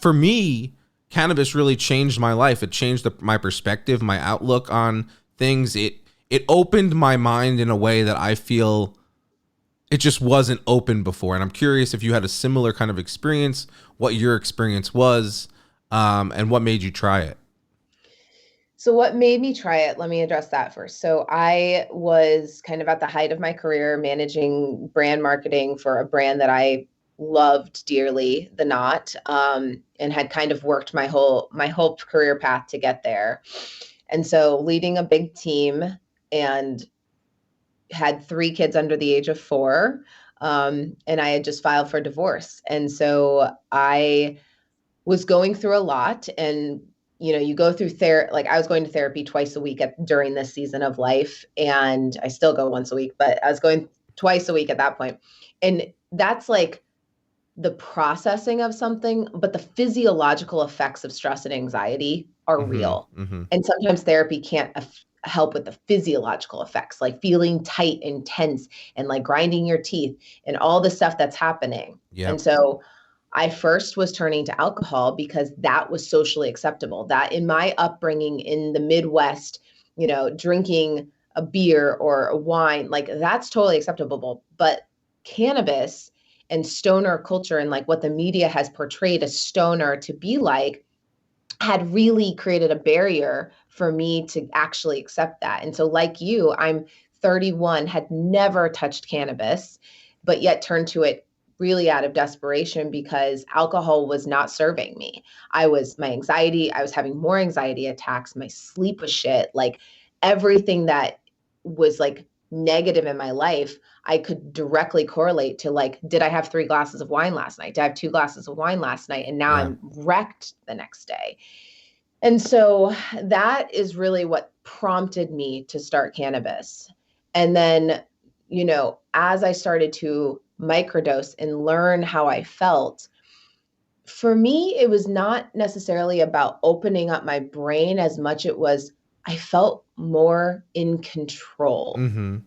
for me, cannabis really changed my life. It changed my perspective, my outlook on things. It opened my mind in a way that I feel it just wasn't open before. And I'm curious if you had a similar kind of experience, what your experience was, and what made you try it. So what made me try it? Let me address that first. So I was kind of at the height of my career managing brand marketing for a brand that I loved dearly, The Knot, and had kind of worked my whole career path to get there. And so leading a big team and had three kids under the age of four, and I had just filed for divorce. And so I was going through a lot, and you go through therapy. Like, I was going to therapy twice a week during this season of life, and I still go once a week, but I was going twice a week at that point. And that's like the processing of something, but the physiological effects of stress and anxiety are Mm-hmm. real. Mm-hmm. And sometimes therapy can't help with the physiological effects, like feeling tight and tense and like grinding your teeth and all the stuff that's happening. And Yep. so I first was turning to alcohol because that was socially acceptable. That, in my upbringing in the Midwest, drinking a beer or a wine, like, that's totally acceptable. But cannabis and stoner culture, and like what the media has portrayed a stoner to be like, had really created a barrier for me to actually accept that. And so, like you, I'm 31, had never touched cannabis, but yet turned to it really out of desperation because alcohol was not serving me. I was having more anxiety attacks, my sleep was shit, like everything that was like negative in my life, I could directly correlate to, like, did I have 3 glasses of wine last night? Did I have 2 glasses of wine last night? And now Yeah. I'm wrecked the next day. And so that is really what prompted me to start cannabis. And then, as I started to microdose and learn how I felt, for me, it was not necessarily about opening up my brain as much it was I felt more in control. Mm-hmm.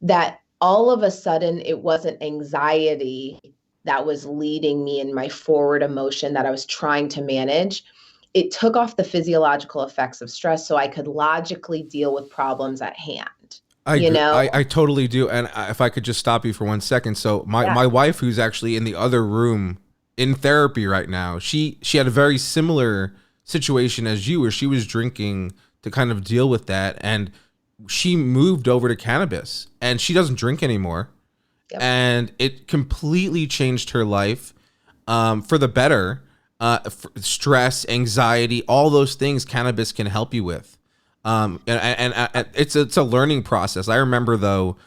That all of a sudden it wasn't anxiety that was leading me in my forward emotion that I was trying to manage. It took off the physiological effects of stress so I could logically deal with problems at hand, I you agree. know? I totally do. And if I could just stop you for 1 second. So Yeah. my wife, who's actually in the other room in therapy right now, she had a very similar situation as you, where she was drinking to kind of deal with that. And she moved over to cannabis and she doesn't drink anymore. Yep. And it completely changed her life, for the better. Stress, anxiety, all those things cannabis can help you with. And it's a learning process. I remember though,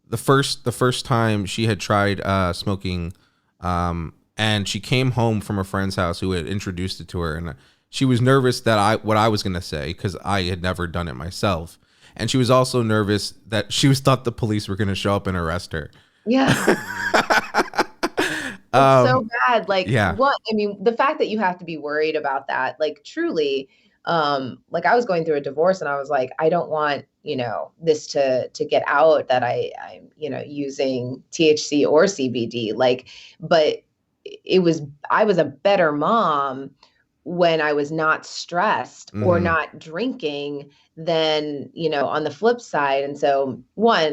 the first time she had tried smoking, and she came home from a friend's house who had introduced it to her, and she was nervous that what I was gonna say, because I had never done it myself, and she was also nervous that she was thought the police were gonna show up and arrest her. Yeah. It's so Um, bad. Like, yeah. what, I mean, the fact that you have to be worried about that, like, truly, like, I was going through a divorce and I was like, I don't want, this to get out that I'm, using THC or CBD. Like, but I was a better mom when I was not stressed or Hmm. not drinking than, on the flip side. And so, one,